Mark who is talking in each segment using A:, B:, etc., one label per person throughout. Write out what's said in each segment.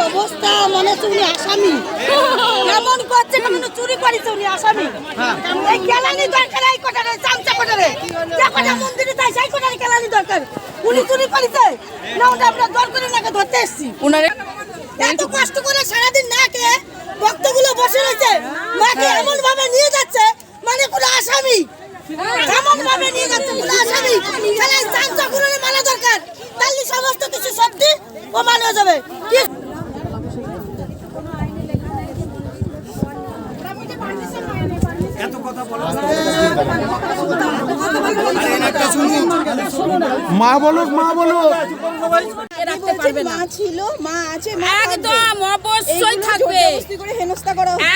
A: অবস্থা মনে হচ্ছে উনি আসামি। কেমন করছে কেমন চুরি করেছে উনি আসামি। এই কেলানি দরকার এই কোটারে চামচা কোটারে যে কোটা মন্দিরে তাই সেই কোটারে কেলানি দরকার। উনি চুরি করেছে না ওটা আমরা দর করে নাকে ধরতে এসেছি। উনারে এত কষ্ট করে সারাদিন না খেয়ে ভক্তগুলো বসে রয়েছে মাকে এমন ভাবে নিয়ে যাচ্ছে মানে কোনো আসামি এমন ভাবে নিয়ে যাচ্ছে কোনো আসামি। খেলায় চামচা গুলোরে মানা দরকার তাহলে সমস্ত কিছু সত্যি প্রমাণ হয়ে যাবে।
B: মা বলো মা বলো
A: রাখতে পারবে না। মা ছিল মা আছে
C: একদম অবশ্যই থাকবে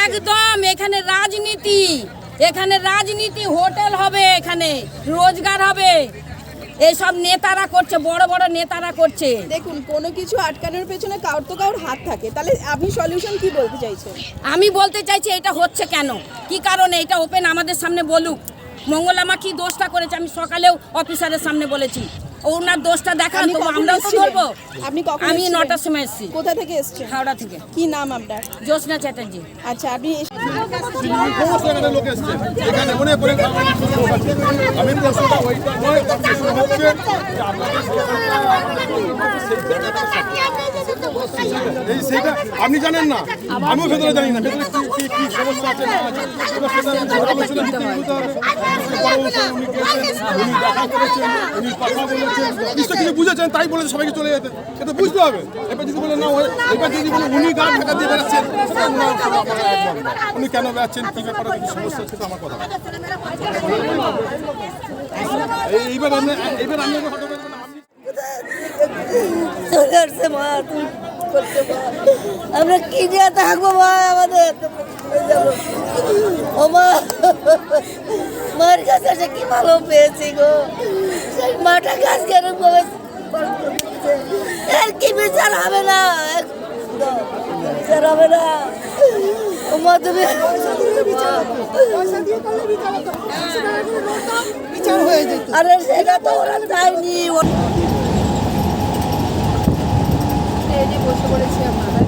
C: একদম। এখানে রাজনীতি হোটেল হবে, এখানে রোজগার হবে, এইসব নেতারা করছে, বড় বড় নেতারা করছে।
D: দেখুন কোনো কিছু আটকানোর পেছনে কারোর হাত থাকে, তাহলে আপনি সলিউশন কি বলতে চাইছেন?
C: আমি বলতে চাইছি এটা হচ্ছে কেন, কি কারণে, এটা ওপেন আমাদের সামনে বলুক। মঙ্গলামা কি দোষটা করেছে আমি সকালেও অফিসারের সামনে বলেছি, ওনার দোষটা দেখান তো আমরাও তো বলবো।
D: আপনি কখন?
C: আমি 9টার সময় এসেছি।
D: কোথা থেকে এসেছেন?
C: হাওড়া থেকে।
D: কি নাম আপনার?
C: জ্যোৎস্না চ্যাটার্জি।
D: আচ্ছা আপনি
B: আমি প্রশ্নটা ওইটা নয়, সেটা আপনি জানেন না, আমিও ভেতরে জানি না ভেতরে কি সমস্যা আছে না আছে। উনি দেখা করেছেন, উনি কথা বলেছেন, নিশ্চয় কিছু বুঝেছেন তাই বলেছে সবাইকে চলে যেতে, এটা বুঝতে হবে। এবার যদি বলে না হয়, এবার যদি বলে উনি গা ঢাকা দিয়ে বেড়াচ্ছেন, উনি কেন বেড়াচ্ছেন, কি ব্যাপারে কিছু সমস্যা হচ্ছে আমার কথা। এইবার আপনি
A: চলে আসছে মা, তুই করতে পার আমরা কি নিয়ে থাকবো মা আমাদের। ও মা মার কাছে এসে কি ভালো পেয়েছি গো, সেই মাটা গাছ কেন এর কি বিচার হবে না, বিচার হবে না। ও মা তুমি আরে সেটা তো ওরা চাইনি।
D: বসে পড়েছি আপনারা।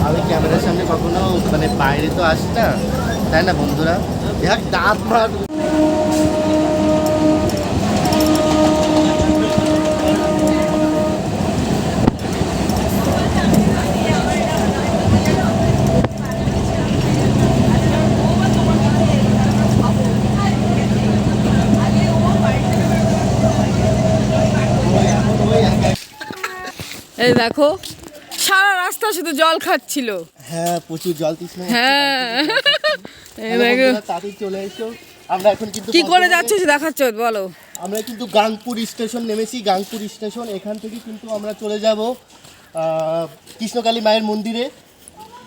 E: আমি ক্যামেরার সামনে কখনো মানে বাইরে তো আসি না, তাই না বন্ধুরা? দেখ দাঁত মার।
F: এই দেখো সারা রাস্তা শুধু জল খাচ্ছিল।
E: হ্যাঁ প্রচুর জল তৃষ্ণা।
F: হ্যাঁ এই দেখো
E: তাড়াতাড়ি চলে এসো। আমরা এখন কিন্তু
F: কি করে যাচ্ছিস দেখাচ্ছ বলো।
E: আমরা কিন্তু গাংপুর স্টেশন নেমেছি। গাংপুর স্টেশন এখান থেকে কিন্তু আমরা চলে যাব কৃষ্ণকালী মায়ের মন্দিরে,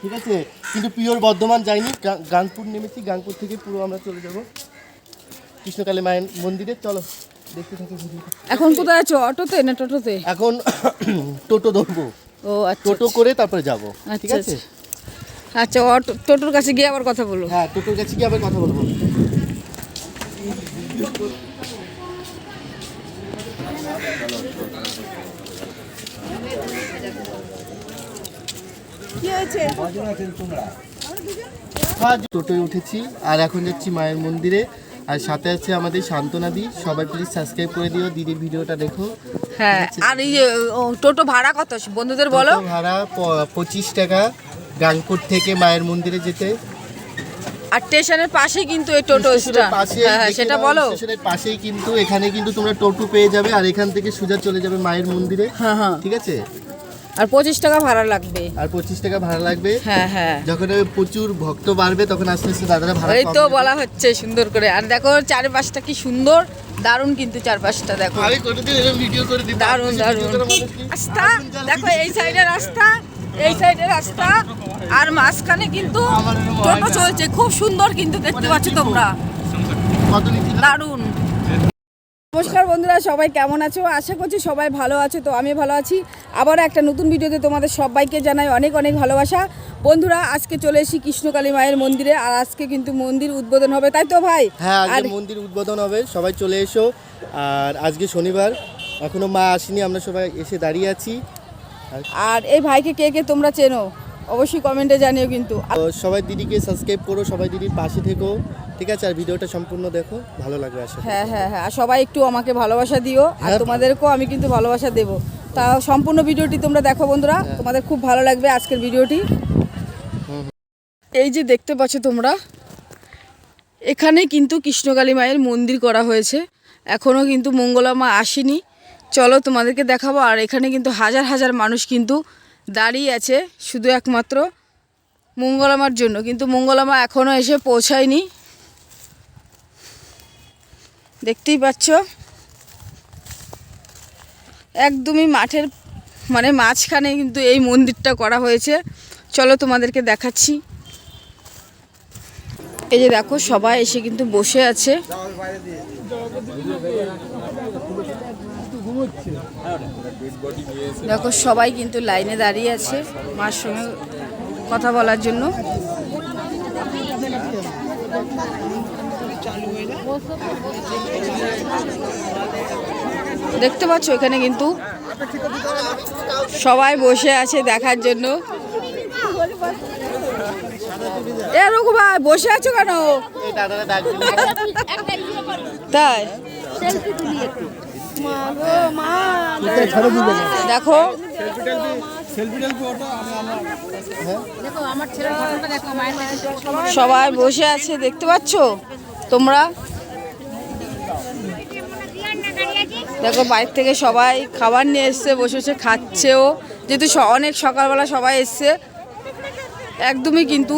E: ঠিক আছে? কিন্তু পিওর বর্ধমান যাইনি, গাংপুর নেমেছি। গাংপুর থেকে পুরো আমরা চলে যাব কৃষ্ণকালী মায়ের মন্দিরে। চলো দেখতে থাকো ভিডিওটা।
F: এখন কোথায় আছো, অটোতে না টোটোতে?
E: এখন টোটো ধরবো।
F: ও আচ্ছা,
E: টোটো করে তারপরে যাব, ঠিক আছে?
F: আচ্ছা অটো টোটোর কাছে গিয়ে আবার কথা বলো।
E: হ্যাঁ টোটোর কাছে গিয়ে আবার কথা বলবো।
D: কি হয়েছে?
E: টোটোয় উঠেছি আর এখন যাচ্ছি মায়ের মন্দিরে। আর সাথে আছে আমাদের শান্তনাদি। সবাই প্লিজ সাবস্ক্রাইব করে দিও, দিদির ভিডিওটা দেখো।
F: হ্যাঁ আর এই যে টোটো ভাড়া কত বন্ধুদের বলো?
E: ভাড়া 25 টাকা গাংপুর থেকে মায়ের মন্দিরে যেতে।
F: আর স্টেশনের পাশেই কিন্তু এই টোটো স্ট্যান্ড। হ্যাঁ সেটা বলো।
E: স্টেশনের পাশেই কিন্তু, এখানে কিন্তু তোমরা টোটো পেয়ে যাবে আর এখান থেকে সোজা চলে যাবে মায়ের মন্দিরে।
F: হ্যাঁ হ্যাঁ
E: ঠিক আছে।
F: আর 25 টাকা ভাড়া লাগবে।
E: আর 25 টাকা ভাড়া লাগবে।
F: হ্যাঁ হ্যাঁ
E: যখন প্রচুর ভক্ত বাড়বে তখন আস্তে আস্তে দাদারা ভাড়া
F: এই তো বলা হচ্ছে সুন্দর করে। আর দেখো চারপাশটা কি সুন্দর, দারুণ কিন্তু চারপাশটা দেখো।
E: আমি কোনোদিন এরকম ভিডিও করে দিই।
F: দারুণ দারুণ রাস্তা দেখো, এই সাইডে রাস্তা, এই সাইডে রাস্তা, আর মাঝখানে কিন্তু টোটো চলছে। খুব সুন্দর কিন্তু দেখতে পাচ্ছ তোমরা, দারুণ।
D: নমস্কার বন্ধুরা, সবাই কেমন আছো? আশা করছি সবাই ভালো আছো। তো আমি ভালো আছি। আবার একটা নতুন ভিডিওতে তোমাদের সবাইকে জানাই অনেক অনেক ভালোবাসা। বন্ধুরা, আজকে চলে এসেছি কৃষ্ণকালী মায়ের মন্দিরে, আর আজকে কিন্তু মন্দির উদ্বোধন হবে, তাই তো ভাই?
E: হ্যাঁ,
D: আর
E: আজকে মন্দির উদ্বোধন হবে, সবাই চলে এসো। আর আজকে শনিবার, এখনো মা আসেনি, আমরা সবাই এসে দাঁড়িয়ে আছি।
D: আর এই ভাইকে কে কে তোমরা চেনো অবশ্যই কমেন্টে জানিও কিন্তু।
E: তো সবাই দিদিকে সাবস্ক্রাইব করো, সবাই দিদির পাশে থেকো, ঠিক আছে? আর ভিডিওটা সম্পূর্ণ দেখো, ভালো লাগবে আশা করি।
D: হ্যাঁ হ্যাঁ হ্যাঁ, আর সবাই একটু আমাকে ভালোবাসা দিও, আর
E: হ্যাঁ।
D: তোমাদেরকেও আমি কিন্তু ভালোবাসা দেবো। তা সম্পূর্ণ ভিডিওটি তোমরা দেখো বন্ধুরা, তোমাদের খুব ভালো লাগবে আজকের ভিডিওটি। এই যে দেখতে পাচ্ছ তোমরা, এখানে কিন্তু কৃষ্ণকালী মায়ের মন্দির করা হয়েছে। এখনও কিন্তু মঙ্গলা মা আসেনি, চলো তোমাদেরকে দেখাবো। আর এখানে কিন্তু হাজার হাজার মানুষ কিন্তু দাঁড়িয়ে আছে শুধু একমাত্র মঙ্গলা মার জন্য, কিন্তু মঙ্গলা মা এখনও এসে পৌঁছায়নি। দেখতেই পাচ্ছ একদমই মাঠের মানে মাঝখানে কিন্তু এই মন্দিরটা করা হয়েছে। চলো তোমাদেরকে দেখাচ্ছি। এই যে দেখো, সবাই এসে কিন্তু বসে আছে। দেখো সবাই কিন্তু লাইনে দাঁড়িয়ে আছে মার সঙ্গে কথা বলার জন্য। দেখতে পাচ্ছ এখানে কিন্তু সবাই বসে আছে দেখার জন্য। এ রঘু ভাই, বসে আছো কেন? তাই দেখো সবাই বসে আছে, দেখতে পাচ্ছ তোমরা? দেখো বাইরে থেকে সবাই খাবার নিয়ে এসছে, বসে বসে খাচ্ছেও, যেহেতু অনেক সকালবেলা সবাই এসছে। একদমই কিন্তু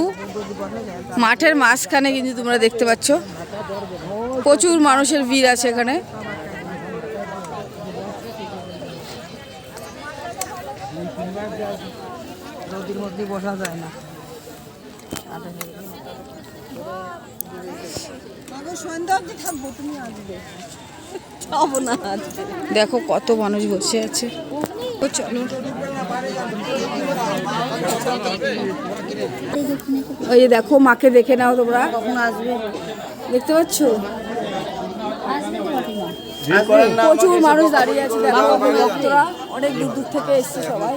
D: মাঠের মাঝখানে কিন্তু তোমরা দেখতে পাচ্ছ প্রচুর মানুষের ভিড় আছে এখানে। বসা যায় না। দেখো কত মানুষ বসে আছে। চলো, ওই দেখো মাকে দেখে নাও তোমরা, কখন আসবে দেখতে পাচ্ছ? প্রচুর মানুষ দাঁড়িয়ে আছে, দেখো ভক্তরা অনেক দূর দূর থেকে এসছে সবাই,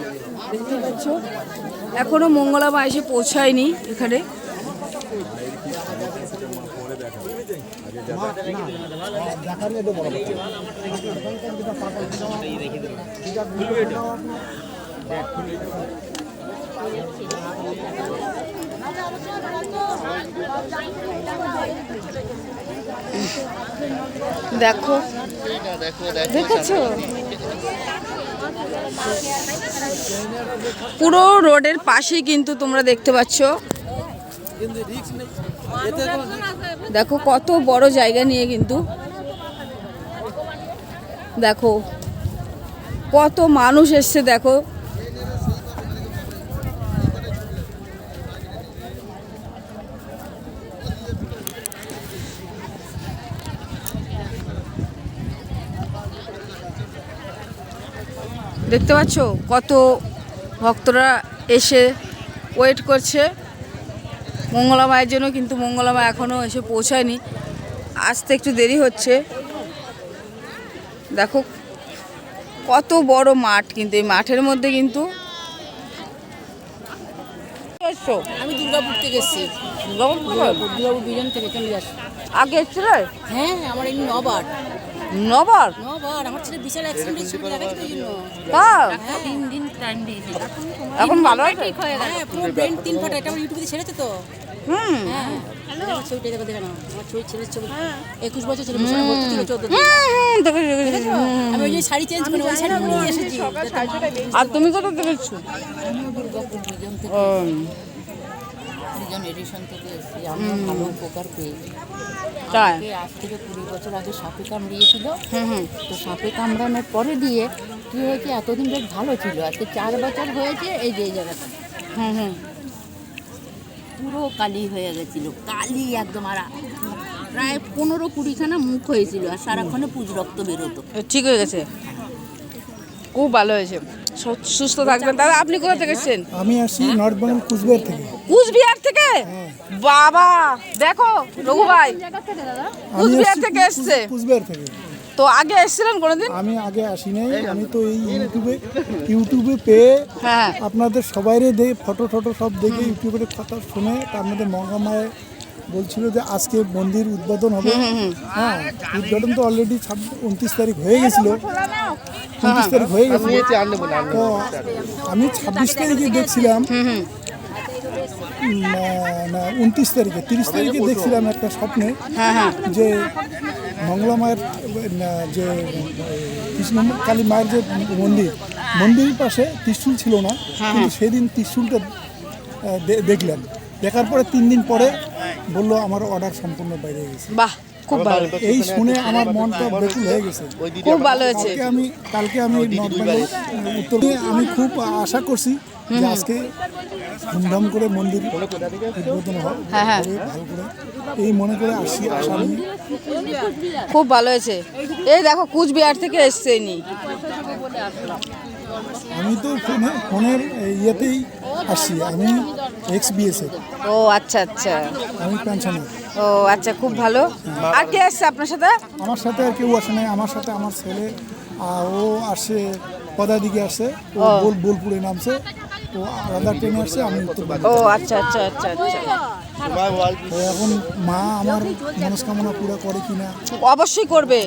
D: দেখতে পাচ্ছ। এখনো মঙ্গলা মা এসে পৌঁছায়নি এখানে। দেখো দেখেছো, পুরো রোডের পাশে কিন্তু তোমরা দেখতে পাচ্ছ। দেখো কত বড় জায়গা নিয়ে কিন্তু, দেখো কত মানুষ এসছে। দেখো দেখতে পাচ্ছ কত ভক্তরা এসে ওয়েট করছে মঙ্গলা মায়ের জন্য, কিন্তু মঙ্গলা মা এখনও এসে পৌঁছায়নি, আসতে একটু দেরি হচ্ছে। দেখো কত বড় মাঠ, কিন্তু এই মাঠের মধ্যে কিন্তু
C: আমি দুর্গাপুর থেকে এসেছি। দুর্গাপুর বিজন থেকে চলে আসছি।
D: আগে এসেছিলে?
C: হ্যাঁ, আমার এই নবার
D: নবার
C: আমার ছেলে বিশাল অ্যাক্সিডেন্ট হয়েছিল দেখাচ্ছি জন্য।
D: তা
C: 3 দিন টাইম দিয়েছি,
D: এখন ভালো আছে?
C: হ্যাঁ পুরো ব্রেন 3 ফাটা। এটা আমার ইউটিউবে ছেড়েছে তো। হ্যাঁ, আমার ছবিটা দেখো, দেখো না আমার ছবি ছেলের ছবি। 21 বছর ছিল, বিশাল ভর্তি ছিল 14 দিন। আমি ওই যে শাড়ি চেঞ্জ করে ওই শাড়ি নিয়ে এসেছি।
D: আর তুমি কত দেখেছো?
C: আমিও দুর্গাপুর বিজন থেকে, বিজন এডিশন থেকে এসেছি। আমরা ভালো উপকার পেয়েছি।
D: তাই?
C: আজ থেকে 20 বছর আগে সাপে কামড়িয়েছিল। তো সাপে কামড়ানোর পরে দিয়ে কি হয়েছে, এতদিন বেশ ভালো ছিল। আজকে 4 বছর হয়েছে এই যে এই জায়গাটা পুরো কালি হয়ে গেছিল, কালি একদম। আর প্রায় 15-20খানা মুখ হয়েছিল আর সারাক্ষণে পুজ রক্ত বেরোতো।
D: ঠিক হয়ে গেছে, খুব ভালো হয়েছে, সুস্থ থাকবেন। দাদা আপনি কোথা থেকে এসেছেন?
G: আমি আসছি নর্থ বেঙ্গল কুচবিহার থেকে।
D: কুচবিহার থেকে? বাবা দেখো রঘু ভাই কুচবিহার থেকে এসছে।
G: কুচবিহার থেকে।
D: তো আগে এসেছিলেন কোনোদিন?
G: আমি আগে আসি নাই, আমি তো এই ইউটিউবে পেয়ে
D: হ্যাঁ
G: আপনাদের সবাইরে দেখে ফটো সব দেখে ইউটিউবের কথা শুনে আপনাদের মঙ্গলামায় বলছিল যে আজকে মন্দির উদ্বোধন হবে। হ্যাঁ, উদ্বোধন তো অলরেডি 29 তারিখ হয়ে গেছিল, 29 তারিখ হয়ে গেছে। তো আমি 26 তারিখে দেখছিলাম, না 29 তারিখে, 30 তারিখে দেখছিলাম একটা স্বপ্নে যে মঙ্গলা মায়ের যে কৃষ্ণকালী মায়ের যে মন্দিরের পাশে ত্রিশূল ছিল না, কিন্তু সেদিন ত্রিশূলটা দেখলাম। দেখার পরে 3 দিন পরে বললো আমার অর্ডার সম্পূর্ণ বাইরে গেছে।
D: বাহ খুব ভালো,
G: এই শুনে আমার মনটা বেকুল হয়ে গেছে।
D: খুব ভালো হয়েছে।
G: কালকে আমি নর্থ বেঙ্গল উত্তরে আমি খুব আশা করছি যে আজকে ধুমধাম করে মন্দির উদ্বোধন হবে ভালো করে, এই মনে করে আসছি, আশা নিয়ে।
D: খুব ভালো হয়েছে। এই দেখো কুচবিহার থেকে এসছে ইনি।
G: আমি তো ফোনের ইয়েতেই আসছি, আমি XBS-এর।
D: ও আচ্ছা আচ্ছা,
G: আমি পেনশনার।
D: ও আচ্ছা খুব ভালো। আর কে আসছে আপনার সাথে?
G: আমার সাথে আর কেউ আসে নাই, আমার সাথে আমার ছেলে, ও আসছে পদাদিকে আসছে, ও বোলপুরে নামছে, ও আলাদা ট্রেনে আসছে, আমি উত্তরবঙ্গে।
D: ও আচ্ছা আচ্ছা আচ্ছা আচ্ছা।
G: তো এখন মা আমার মনস্কামনা পুরো করে কিনা
D: অবশ্যই করবে,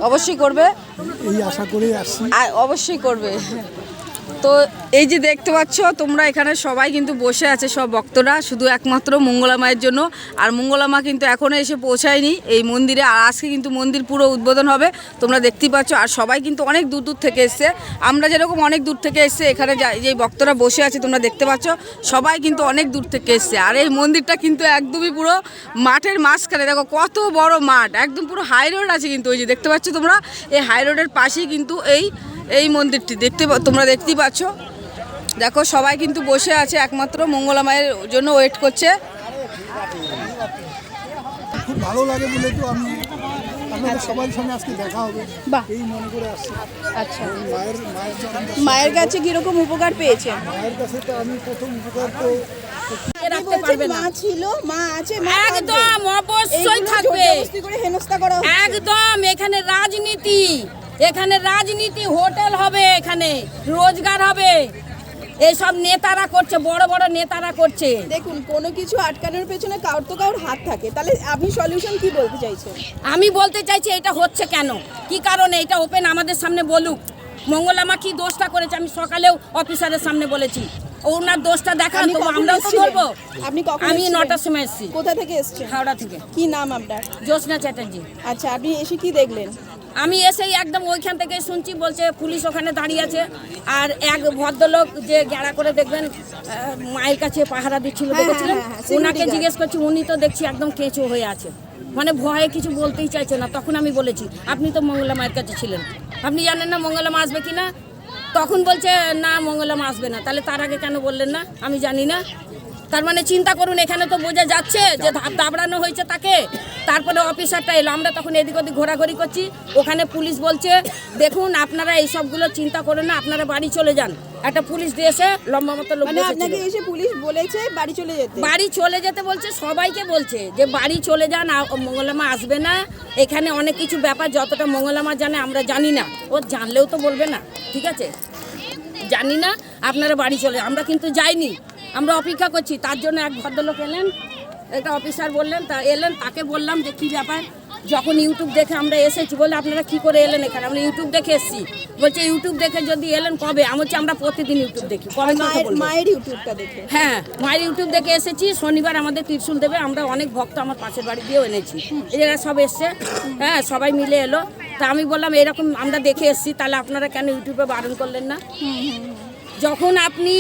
D: অবশ্যই করবে,
G: এই আশা করেই আসছি।
D: অবশ্যই করবে। তো এই যে দেখতে পাচ্ছ তোমরা, এখানে সবাই কিন্তু বসে আছে, সব ভক্তরা, শুধু একমাত্র মঙ্গলা মায়ের জন্য। আর মঙ্গলা মা কিন্তু এখনও এসে পৌঁছায়নি এই মন্দিরে। আর আজকে কিন্তু মন্দির পুরো উদ্বোধন হবে, তোমরা দেখতেই পাচ্ছ। আর সবাই কিন্তু অনেক দূর দূর থেকে এসছে, আমরা যেরকম অনেক দূর থেকে এসছে, এখানে যে ভক্তরা বসে আছে তোমরা দেখতে পাচ্ছ, সবাই কিন্তু অনেক দূর থেকে এসছে। আর এই মন্দিরটা কিন্তু একদমই পুরো মাঠের মাঝখানে, দেখো কত বড় মাঠ, একদম পুরো হাই রোড আছে কিন্তু, ওই যে দেখতে পাচ্ছ তোমরা, এই হাই রোডের পাশেই কিন্তু এই মন্দিরটি তোমরা দেখতেই পাচ্ছ। দেখো সবাই কিন্তু বসে আছে, একমাত্র মঙ্গলা মায়ের জন্য ওয়েট করছে।
G: খুব ভালো লাগে বলে তো আমি আপনাদের সবার সঙ্গে আজকে দেখা হবে, এই মনে করে আসছি।
F: আচ্ছা,
G: মায়ের
F: মায়ের কাছে কিরকম উপকার পেয়েছে?
G: মায়ের কাছে তো আমি প্রথম উপকার তো
C: রাখতে পারবে না।
F: মা ছিল, মা আছে,
C: একদম অবশ্যই থাকবে,
F: করে হেনস্থা করা হচ্ছে।
C: একদম। এখানে রাজনীতি, হোটেল হবে, এখানে রোজগার হবে, এইসব নেতারা করছে, বড় বড় নেতারা করছে।
F: দেখুন, কোনো কিছু আটকানোর পেছনে কারোর হাত থাকে, তাহলে আপনি সলিউশন কি বলতে চাইছেন?
C: আমি বলতে চাইছি এটা হচ্ছে কেন, কি কারণে, এটা ওপেন আমাদের সামনে বলুক। মঙ্গলা মা কি দোষটা করেছে, আমি সকালেও অফিসারের সামনে বলেছি, ওনার দোষটা দেখান তো আমরাও তো বলবো।
F: আপনি কখন?
C: আমি
F: এসেছিলেন?
C: 9টার সময় এসেছি।
F: কোথা থেকে এসেছেন?
C: হাওড়া থেকে।
F: কি নাম আপনার?
C: জ্যোৎস্না চ্যাটার্জি।
F: আচ্ছা, আপনি এসে কি দেখলেন?
C: আমি এসেই একদম ওইখান থেকে শুনছি, বলছে পুলিশ ওখানে দাঁড়িয়ে আছে, আর এক ভদ্রলোক যে গেড়া করে দেখবেন মায়ের কাছে পাহারা দিচ্ছিল, দেখেছিলেন, ওনাকে জিজ্ঞেস করছি, উনি তো দেখছি একদম কেঁচো হয়ে আছে, মানে ভয়ে কিছু বলতেই চাইছে না। তখন আমি বলেছি আপনি তো মঙ্গলা মায়ের কাছে ছিলেন, আপনি জানেন না মঙ্গলা মা আসবে কি না? তখন বলছে না মঙ্গলা মা আসবে না। তাহলে তার আগে কেন বললেন না? আমি জানি না। তার মানে চিন্তা করুন, এখানে তো বোঝা যাচ্ছে যে দাবড়ানো হয়েছে তাকে। তারপরে অফিসারটা এলো, আমরা তখন এদিক ওদিক ঘোরাঘুরি করছি, ওখানে পুলিশ বলছে দেখুন আপনারা এই সবগুলো চিন্তা করেন না, আপনারা বাড়ি চলে যান। একটা পুলিশ দিয়েছে, লম্বা মতো লোক
F: মানে আপনাকে এসে পুলিশ বলেছে বাড়ি চলে যেতে?
C: বাড়ি চলে যেতে বলছে, সবাইকে বলছে যে বাড়ি চলে যান, মঙ্গলা মা আসবে না। এখানে অনেক কিছু ব্যাপার যতটা মঙ্গলা মা জানে আমরা জানি না, ও জানলেও তো বলবে না, ঠিক আছে, জানি না, আপনারা বাড়ি চলে। আমরা কিন্তু যাইনি, আমরা অপেক্ষা করছি। তার জন্য এক ভদ্রলোক এলেন, একটা অফিসার বললেন, তা এলেন, তাকে বললাম যে কী ব্যাপার, যখন ইউটিউব দেখে আমরা এসেছি, বলে আপনারা কি করে এলেন এখানে? আমরা ইউটিউব দেখে এসেছি। বলছে ইউটিউব দেখে যদি এলেন কবে? আমি বলছি আমরা প্রতিদিন ইউটিউব দেখি। কবে
F: মায়ের ইউটিউবটা দেখে?
C: হ্যাঁ, মায়ের ইউটিউব দেখে এসেছি। শনিবার আমাদের ত্রিশূল দেবে, আমরা অনেক ভক্ত আমার পাশের বাড়ি দিয়েও এনেছি, এরা সব এসছে, হ্যাঁ সবাই মিলে এলো। তা আমি বললাম এরকম আমরা দেখে এসেছি, তাহলে আপনারা কেন ইউটিউবে বারণ করলেন না? যখন আপনি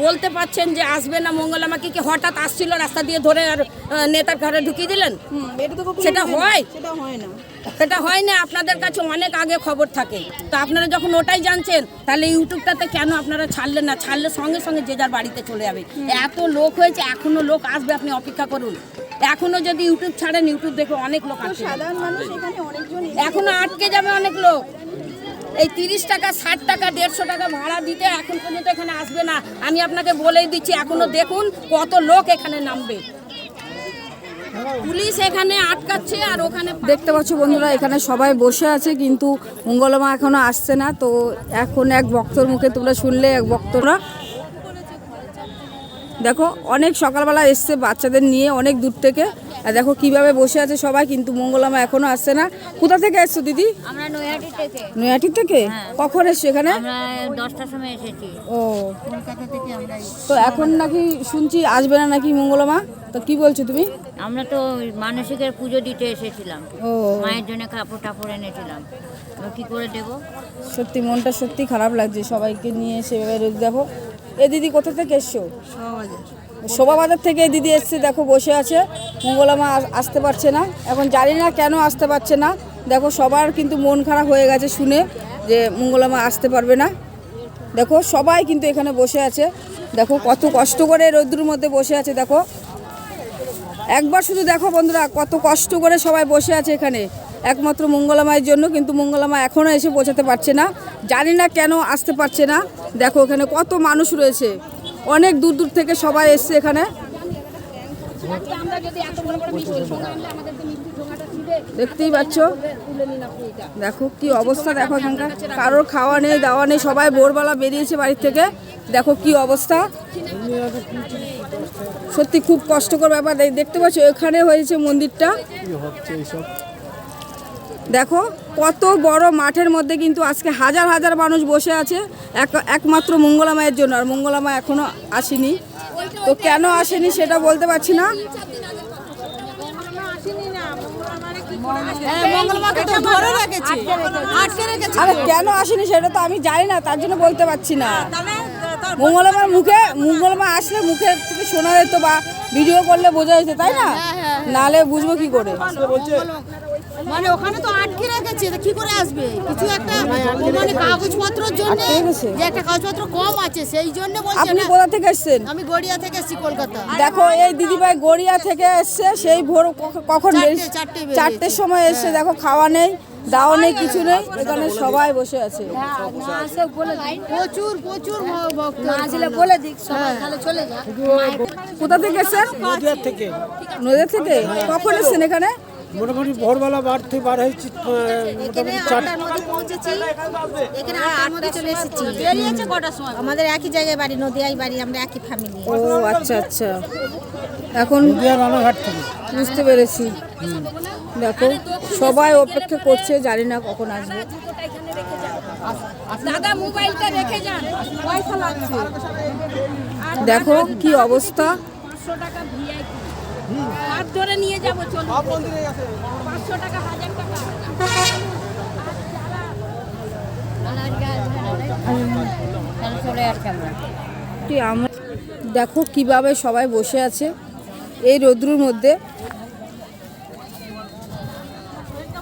C: বলতে পারছেন যে আসবে না মঙ্গলা মাকে, কি হঠাৎ আসছিল রাস্তা দিয়ে ধরে আর নেতার ঘরে ঢুকিয়ে দিলেন? সেটা হয়?
F: সেটা হয় না,
C: সেটা হয় না। আপনাদের কাছে অনেক আগে খবর থাকে, তো আপনারা যখন ওটাই জানছেন, তাহলে ইউটিউবটাতে কেন আপনারা ছাড়লেন না? ছাড়লে সঙ্গে সঙ্গে যে যার বাড়িতে চলে যাবে। এত লোক হয়েছে, এখনো লোক আসবে, আপনি অপেক্ষা করুন।
H: এখনো যদি ইউটিউব ছাড়েন, ইউটিউব দেখে অনেক লোক আটকে যাবে।
A: সাধারণ মানুষ এখানে অনেকজন
H: এখনো আটকে যাবে অনেক লোক। এই 30 টাকা 60 টাকা 150 টাকা ভাড়া দিতে এখন পর্যন্ত এখানে আসবে না। আমি আপনাকে বলেই দিচ্ছি, এখনো দেখুন কত লোক এখানে নামবে। পুলিশ এখানে আটকাচ্ছে আর ওখানে
D: দেখতে পাচ্ছ বন্ধুরা, এখানে সবাই বসে আছে কিন্তু মঙ্গলমা এখনো আসছে না। তো এখন এক ভক্তর মুখে তোমরা শুনলে, এক ভক্তরা দেখো অনেক সকালবেলা এসছে বাচ্চাদের নিয়ে অনেক দূর থেকে, আর দেখো কিভাবে বসে আছে সবাই, কিন্তু মঙ্গলমা এখনো আসছে না। কোথা থেকে এসছো দিদি?
I: আমরা নৈহাটি থেকে।
D: নৈহাটি থেকে? কখন এসছো এখানে?
I: আমরা 10টার সময় এসেছি।
D: ও,
I: কলকাতা থেকে আমরা
D: তো এখন নাকি শুনছি আসবে না নাকি মঙ্গলমা, তো কি বলছো তুমি?
I: আমরা তো মানসিকের পুজো দিতে এসেছিলাম।
D: ও,
I: মায়ের জন্য কাপড় টাপড় এনেছিলাম। এবার কি করে দেবো?
D: সত্যি মনটা সত্যি খারাপ লাগছে সবাইকে নিয়ে সেভাবে। দেখো এ দিদি কোথা থেকে এসছো? শোভাবাজার থেকে এই দিদি এসছে, দেখো বসে আছে। মঙ্গলমা আসতে পারছে না, এখন জানি না কেন আসতে পারছে না। দেখো সবার কিন্তু মন খারাপ হয়ে গেছে শুনে যে মঙ্গলমা আসতে পারবে না। দেখো সবাই কিন্তু এখানে বসে আছে, দেখো কত কষ্ট করে রৌদ্রের মধ্যে বসে আছে। দেখো একবার শুধু দেখো বন্ধুরা, কত কষ্ট করে সবাই বসে আছে এখানে একমাত্র মঙ্গলমায়ের জন্য, কিন্তু মঙ্গলমা এখনও এসে পৌঁছাতে পারছে না। জানি না কেন আসতে পারছে না। দেখো এখানে কত মানুষ রয়েছে, অনেক দূর দূর থেকে সবাই এসছে এখানে। দেখতেই পাচ্ছ, দেখো কি অবস্থা। দেখো এখানকার কারোর খাওয়া নেই দাওয়া নেই, সবাই ভোরবেলা বেরিয়েছে বাড়ির থেকে। দেখো কি অবস্থা, সত্যি খুব কষ্টকর ব্যাপার। দেখতে পাচ্ছ এখানে হয়েছে মন্দিরটা, দেখো কত বড় মাঠের মধ্যে কিন্তু আজকে হাজার হাজার মানুষ বসে আছে একমাত্র মঙ্গলমায়ের জন্য। আর মঙ্গলমা এখনো আসেনি, তো কেন আসেনি সেটা বলতে পারছি না। আরে কেন আসেনি সেটা তো আমি জানি না, তার জন্য বলতে পারছি না। মঙ্গলমা আসলে মুখে থেকে শোনা যেত বা ভিডিও করলে বোঝা যেত, তাই না? নালে বুঝবো কি করে?
A: মানে ওখানে তো আটকে রেখেছে, তো কি করে আসবে? কিছু একটা মানে কাগজপত্রের জন্য, যে একটা কাগজপত্র কম আছে সেই জন্য বলছে।
D: আপনি কোথা থেকে এসেছেন?
A: আমি গড়িয়া থেকে এসেছি, কলকাতা।
D: দেখো এই দিদিভাই গড়িয়া থেকে এসছে, সেই ভোর কখন 4টের সময় এসছে। দেখো খাওয়া নেই দাওয়া নেই কিছু নেই, এখানে সবাই বসে আছে।
A: প্রচুর প্রচুর ভক্ত
I: আসলে বলে দিক সবাই তাহলে চলে যা।
D: কোথা থেকে এসছেন?
G: নদিয়া থেকে।
D: নদিয়া থেকে কখন এসছেন এখানে?
G: মোটামুটি ভোরবেলা বার হয়েছি,
A: এখানে 8টার মধ্যে পৌঁছেছি, এখানে 8টার মধ্যে চলে এসেছি। বেরিয়েছে কটার সময়? আমাদের একই জায়গায় বাড়ি, নদিয়ায় বাড়ি, আমরা একই ফ্যামিলি।
D: ও আচ্ছা আচ্ছা, এখন
G: রানাঘাট থেকে।
D: বুঝতে পেরেছি। দেখো সবাই অপেক্ষা করছে, জানি না কখন আসবে।
H: দাদা মোবাইলটা রেখে যান, পয়সা লাগছে।
D: দেখো কি অবস্থা।
H: 500 টাকা ভিআইপি হাত ধরে নিয়ে যাবো, চলুন। 500 টাকা 1000 টাকা।
I: তাহলে চলে আসছি আমরা।
D: দেখো কিভাবে সবাই বসে আছে এই রৌদ্রের মধ্যে।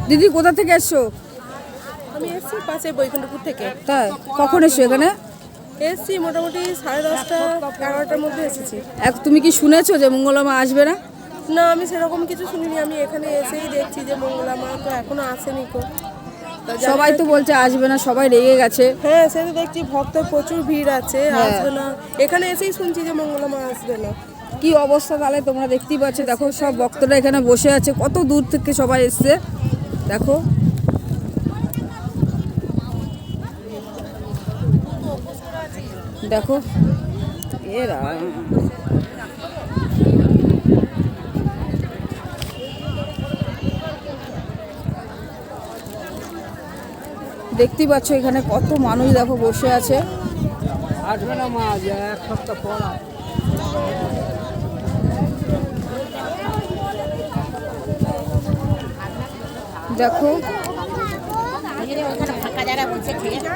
D: দিদি কোথা থেকে এসছো?
F: আমি এসেছি পাশে বৈকুণ্ঠপুর থেকে।
D: তাই কখন এসছো এখানে?
F: এসেছি মোটামুটি 10:30 11টার মধ্যে এসেছি।
D: তুমি কি শুনেছো যে মঙ্গলমা আসবে না?
F: না, আমি সেরকম কিছু শুনিনি। আমি এখানে এসেই দেখছি যে মঙ্গলমা তো এখনো আসেনি।
D: সবাই তো বলছে আসবে না, সবাই রেগে গেছে।
F: হ্যাঁ, সে তো দেখছি ভক্তের প্রচুর ভিড় আছে, আসবে না। এখানে এসেই শুনছি যে মঙ্গলমা আসবে না।
D: কি অবস্থা তাহলে তোমরা দেখতেই পাচ্ছ। দেখো সব ভক্তরা এখানে বসে আছে, কত দূর থেকে সবাই এসছে। দেখো দেখো এরা দেখতেই পাচ্ছ এখানে কত মানুষ দেখো বসে আছে।
G: আসবে না মা, এক সপ্তাহ পর।
D: দেখো
A: ফাঁকা যারা বলছে ঠিক আছে।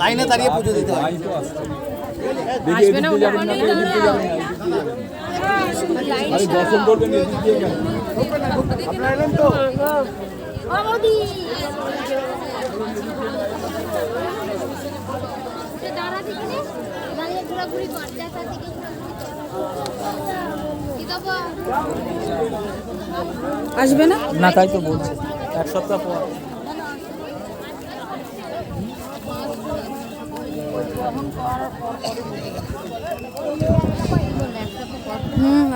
E: লাইনে দাঁড়িয়ে পুজো দিতে হয়।
F: আসবে না ওটা মানে
D: আসবে না?
J: না তাই তো বলছি, এক সপ্তাহ পর।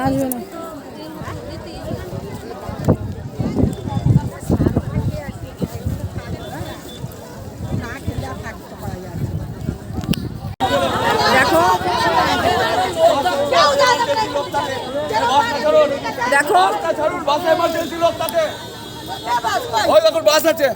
D: আসবে না। দেখো দেখো
B: বাস আছে।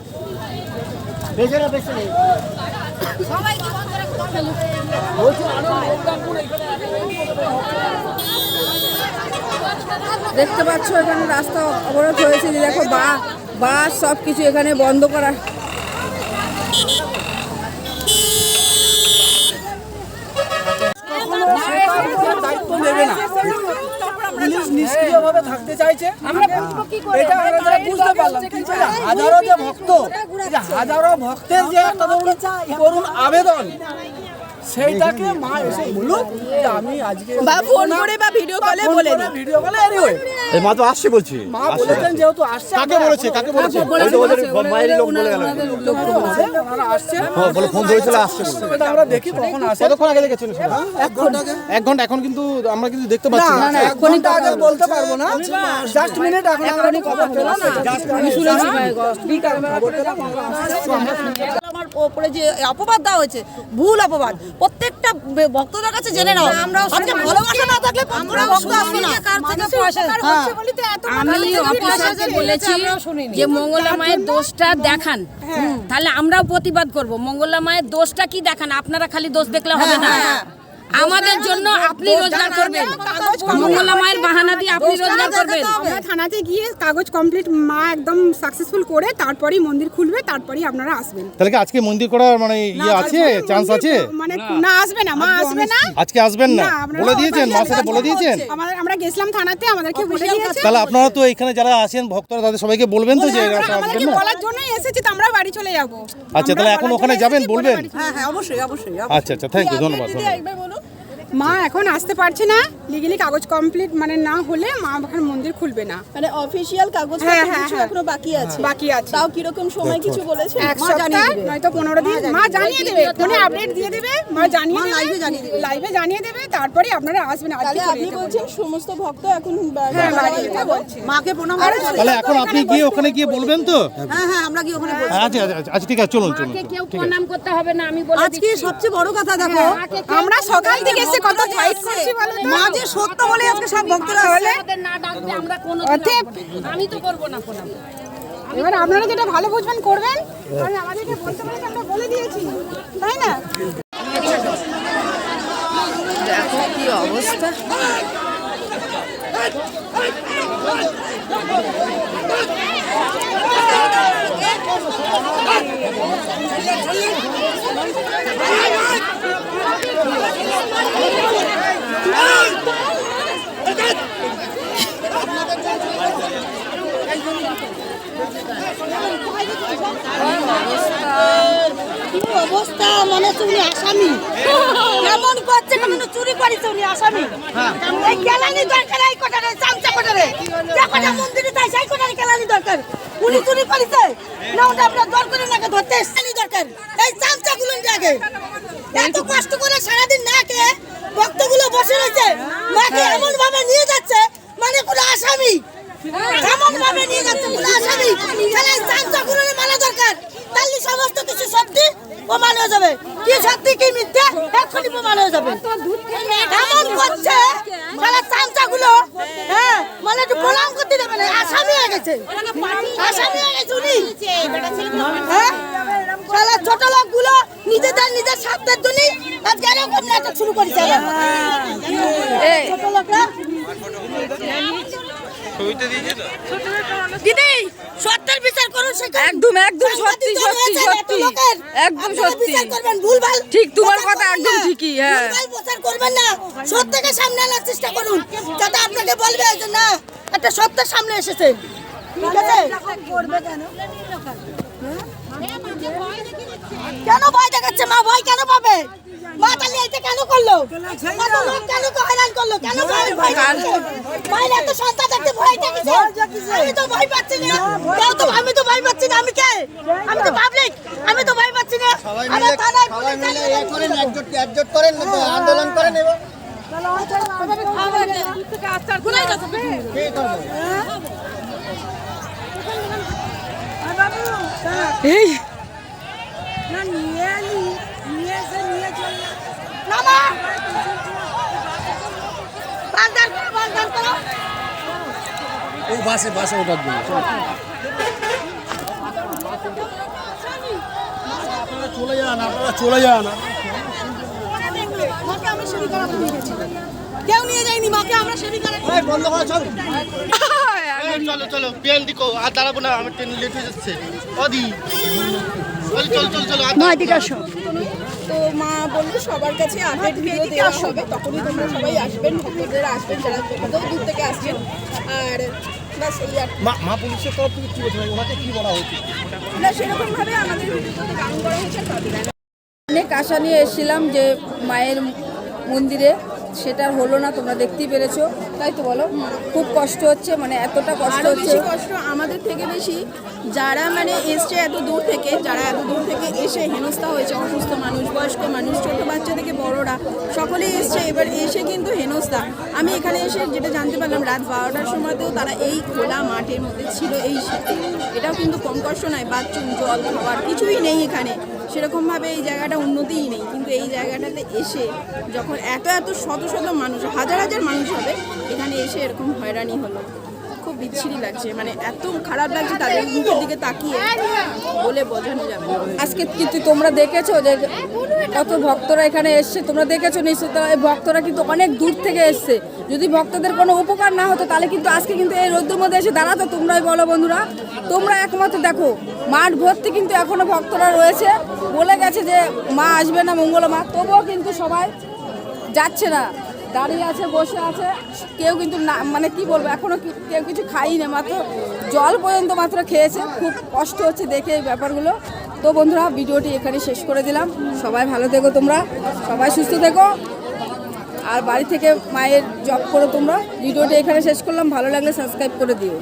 D: দেখতে পাচ্ছ এখানে রাস্তা অবরোধ হয়েছে, যে দেখো বাস সব কিছু এখানে বন্ধ করা।
J: দায়িত্ব নেবে না, পুলিশ নিষ্ক্রিয়ভাবে থাকতে চাইছে। এটা আমরা বুঝতে পারলাম, কিন্তু হাজারো যে ভক্ত, যে হাজারো ভক্তের যে একটা করুণ আবেদন, সেইটাকে মা এসে বলুক যে আমি আজকে
D: বা ফোন করে বা ভিডিও কলে বলে দিই।
J: ভিডিও কলে এনিওয়ে
E: এই মা তো আসছে বলছি।
J: মা বলেছেন যেহেতু আসছে,
E: কাকে বলেছে? কাকে বলেছে? মায়ের লোক বলে গেল।
J: ওনারা আসছে,
E: হ্যাঁ বলে ফোন ধরেছিল আসছে।
J: এটা আমরা দেখি কখন আসে।
B: কতক্ষণ আগে দেখেছেন? 1 ঘন্টা। এখন কিন্তু আমরা কিন্তু দেখতে পাচ্ছি না।
J: না, এখনই তো আগে বলতে পারবো না, জাস্ট মিনিট। এখন আমরা খবর পেলাম না,
D: আমি শুনেছি
A: আমার উপরে যে অপবাদ দেওয়া হয়েছে, ভুল অপবাদ, প্রত্যেকটা ভক্তদের কাছে জেনে নাও। আজকে ভালোবাসা না থাকলে আমরা ভক্ত আসবে না।
H: আমি অফিসারকে বলেছি যে মঙ্গলা মায়ের দোষটা দেখান, তাহলে আমরাও প্রতিবাদ করব। মঙ্গলা মায়ের দোষটা কি দেখান, আপনারা খালি দোষ দেখলে হবে না, আমাদের জন্য আপনি রোজগার করবেন। মঙ্গলা মায়ের বাহানা দিয়ে আপনি রোজগার করবেন।
K: আমরা থানাতে গিয়ে কাগজ কমপ্লিট মা একদম সাকসেসফুল করে তারপরেই মন্দির খুলবে, তারপরেই আপনারা আসবেন।
B: তাহলে কি আজকে মন্দির করার মানে ইয়ে আছে, চান্স আছে?
K: মানে না আসবে না, মা আসবে না,
B: আজকে আসবেন না বলে দিয়েছেন? মার সাথে বলে দিয়েছেন?
K: আমরা গেছিলাম থানাতে, আমাদেরকে বলে দিয়েছে।
B: তাহলে আপনারা তো এখানে যারা আসেন ভক্তরা, তাদের সবাইকে বলবেন তো যে আসবেন
K: আমাদেরকে
B: না?
K: বলার জন্যই এসেছি, তো আমরা বাড়ি চলে যাব।
B: আচ্ছা, তাহলে এখন ওখানে যাবেন, বলবেন?
A: হ্যাঁ হ্যাঁ, অবশ্যই অবশ্যই।
B: আচ্ছা আচ্ছা, থ্যাংক ইউ, ধন্যবাদ।
K: মা এখন আসতে পারছে না, লিগালি কাগজ কমপ্লিট মানে না হলে মা এখন মন্দির খুলবে না।
A: মানে অফিশিয়াল কাগজ কিছু এখনো বাকি আছে।
K: বাকি আছে,
A: তাও কিরকম সময় কিছু বলেছে?
K: এক সপ্তাহ নয়তো 15 দিন মা জানিয়ে দেবে, ফোনে আপডেট দিয়ে দেবে, মা জানিয়ে দেবে, লাইভে জানিয়ে দেবে, তারপরে আপনারা আসবেন।
A: তাহলে আপনি বলছেন সমস্ত ভক্ত এখন মাকে প্রণাম
B: তাহলে এখন আপনি গিয়ে ওখানে গিয়ে বলবেন তো?
A: হ্যাঁ হ্যাঁ, আমরা গিয়ে ওখানে বলছি।
B: আচ্ছা আচ্ছা আচ্ছা, ঠিক আছে, চলুন চলুন।
H: কেউ প্রণাম করতে হবে না, আমি বলে
A: আজকে সবচেয়ে বড় কথা দেখো,
K: আমরা সকাল থেকে এসে কত ফাইট করছি বলো তো।
A: মা যে সত্য বলে আজকে সব ভক্তরা হলে
H: আমাদের না ডাকলে আমরা কোনো আমি তো করব না প্রণাম।
K: এবার আপনারা যেটা ভালো বুঝবেন করবেন, কারণ আমাদেরকে বলতে বলেছে, আমরা বলে দিয়েছি, তাই না?
D: দেখো কি অবস্থা।
A: অবস্থা মনে হচ্ছে উনি আসামি। কেমন করছে, কেমন চুরি করেছে উনি আসামি। এই কেলানি দরকার, এই কোটারে চামচা কোটারে যে কোটা মন্দিরে তাই সেই কোটারে কেলানি দরকার। উনি চুরি করেছে না, ওটা আমরা দর করে নাকে ধরতে এসেছি দরকার। এই চামচা গুলো আগে এত কষ্ট করে সারাদিন না খেয়ে ভক্তগুলো বসে রয়েছে, মাকে এমন ভাবে নিয়ে যাচ্ছে মানে কোনো আসামি। এমন ভাবে নিয়ে যাচ্ছে কোনো আসামি। তাহলে এই চামচা গুলো মানা দরকার, তাহলে সমস্ত কিছু সত্যি প্রমাণ হয়ে যাবে, কি সত্যি কি মিথ্যা এক্ষুনি প্রমাণ হয়ে যাবে। এমন করছে সারা চামচাগুলো, হ্যাঁ মানে একটু প্রণাম করতে দেবে না, আসামি হয়ে গেছে, আসামি হয়ে গেছে উনি। হ্যাঁ সারা ছোট লোকগুলো নিজেদের নিজের স্বার্থের জন্য আজকে এরকম নাটক শুরু করেছে ছোট লোকরা। দিদি সত্যের বিচার করুন,
F: একদম একদম সত্যি সত্যি সত্যি একদম সত্যি
A: বিচার করবেন, ভুলভাল
F: ঠিক তোমার কথা একদম ঠিকই। হ্যাঁ
A: ভুলভাল প্রচার করবেন না, সত্যকে সামনে আনার চেষ্টা করুন, যাতে আপনাকে বলবে যে না একটা সত্যের সামনে এসেছে। ঠিক আছে? কেন ভয় দেখাচ্ছে মা? ভয় কেন পাবে? মা তাহলে এটা কেন করলো? কত লোক কেন হয়রান করলো? কেন ভয় দেখাচ্ছে? মায়ের এত সন্তান থাকতে ভয় দেখাচ্ছে? আমি তো ভয় পাচ্ছি না। আমি তো ভয় পাচ্ছি না। আমি কে? আমি তো পাবলিক। আমি তো ভয় পাচ্ছি না। আমার থানায়
E: একজোট করেন আন্দোলন করেন এবং
F: এই
A: নামা বালদার করো।
J: ও বাসে ওঠার জন্য
B: চলে যান, আপনারা চলে যান।
A: মাকে আমরা সেবিকারা নিয়ে গেছি, কেউ নিয়ে যায়নি মাকে, আমরা সেবিকারা
E: বন্ধ করা চল। চলো চলো বিয়ান দিকো আর দাঁড়াবো না, আমার ট্রেন লেট হয়ে যাচ্ছে। অদি চল চল চল
K: তো মা বললো সবার কাছে আপডেট ভিডিও দেওয়া হবে, তখনই তোমরা সবাই আসবেন, ভক্তদের আসবেন যারা কত দূর থেকে আসবেন। আর বাস এই আর
B: মা পুলিশের তরফ থেকে কি বলছে, ওনাকে কি বলা হয়েছে?
K: না সেরকমভাবে আমাদের ভিডিওতে গান করা হয়েছে তবে
F: অনেক আশা নিয়ে এসেছিলাম যে মায়ের মন্দিরে, সেটা হলো না, তোমরা দেখতেই পেরেছো, তাই তো বলো? খুব কষ্ট হচ্ছে, মানে এতটা কষ্ট
K: আরো
F: হচ্ছে।
K: বেশি কষ্ট আমাদের থেকে বেশি যারা মানে এসছে এত দূর থেকে, যারা এত দূর থেকে এসে হেনস্থা হয়েছে, অসুস্থ মানুষ, বয়স্ক মানুষ, ছোট বাচ্চা থেকে বড়রা সকলেই এসছে। এবার এসে কিন্তু হেনস্থা, আমি এখানে এসে যেটা জানতে পারলাম রাত 12টার সময়তেও তারা এই খোলা মাঠের মধ্যে ছিল এই শীতে। এটাও কিন্তু কম কষ্ট নয়, বাথরুম জল খাবার কিছুই নেই এখানে, সেরকমভাবে এই জায়গাটা উন্নতিই নেই। কিন্তু এই জায়গাটাতে এসে যখন এত এত শত শত মানুষ, হাজার হাজার মানুষ হবে, এখানে এসে এরকম হয়রানি হলো, খুব বিচ্ছিরি লাগছে, মানে এত খারাপ লাগছে তাদের মুখের দিকে তাকিয়ে, বলে বোঝানো যাবে না।
F: আজকে কিন্তু তোমরা দেখেছো যে কত ভক্তরা এখানে এসছে, তোমরা দেখেছো নিশ্চয়ই। তো এই ভক্তরা কিন্তু অনেক দূর থেকে এসছে, যদি ভক্তদের কোনো উপকার না হতো তাহলে কিন্তু আজকে কিন্তু এই রোদ্রের মধ্যে এসে দাঁড়াতো। তোমরাই বলো বন্ধুরা, তোমরা একমাত্র দেখো মাঠ ভর্তি কিন্তু এখনো ভক্তরা রয়েছে। বলে গেছে যে মা আসবে না, মঙ্গলা মা, তবুও কিন্তু সবাই যাচ্ছে না, দাঁড়িয়ে আছে, বসে আছে, কেউ কিন্তু না, মানে কি বলবো, এখনো কেউ কিছু খাইনি না, মাত্র জল পর্যন্ত মাত্র খেয়েছে। খুব কষ্ট হচ্ছে দেখে এই ব্যাপারগুলো। তো বন্ধুরা ভিডিওটি এখানে শেষ করে দিলাম, সবাই ভালো থেকো, তোমরা সবাই সুস্থ থেকো, আর বাড়ি থেকে মায়ের জব করো তোমরা। ভিডিওটি এখানে শেষ করলাম, ভালো লাগলে সাবস্ক্রাইব করে দিও।